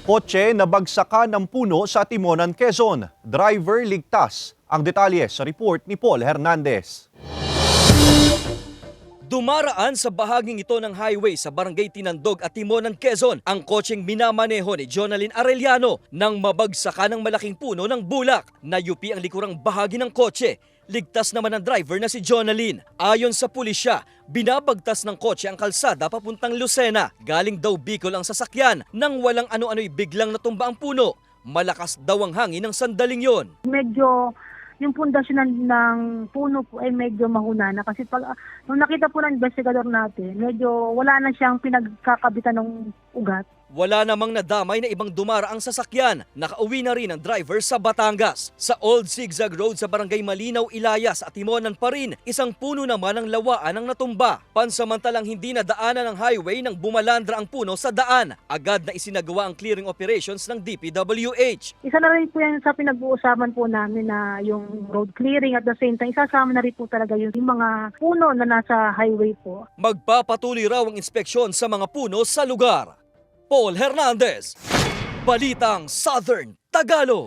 Kotse nabagsakan ng puno sa Timonan, Quezon. Driver ligtas. Ang detalye sa report ni Paul Hernandez. Dumaraan sa bahaging ito ng highway sa Barangay Tinandog at Timonan, Quezon ang kotseng minamaneho ni Jonalyn Arellano nang mabagsakan ng malaking puno ng bulak. Nayupi ang likurang bahagi ng kotse. Ligtas naman ang driver na si Jonalyn. Ayon sa pulisya, binabagtas ng kotse ang kalsada papuntang Lucena. Galing daw Bicol ang sasakyan nang walang ano-ano'y biglang natumba ang puno. Malakas daw ang hangin ng sandaling yon. Medyo yung pundasyon ng puno po ay medyo mahuna na kasi nung nakita po ng investigador natin, medyo wala na siyang pinagkakabitan ng ugat. Wala namang nadamay na ibang dumaraang sasakyan. Nakauwi na rin ang driver sa Batangas. Sa Old Zigzag Road sa Barangay Malinaw, Ilayas at Timonan pa rin, isang puno naman ang lawaan ang natumba. Pansamantalang hindi na daanan ng highway nang bumalandra ang puno sa daan. Agad na isinagawa ang clearing operations ng DPWH. Isa na rin po yan sa pinag-uusapan po namin na yung road clearing at the same time, isasama na rin po talaga yung mga puno na nasa highway po. Magpapatuloy raw ang inspeksyon sa mga puno sa lugar. Paul Hernandez, Balitang Southern Tagalog.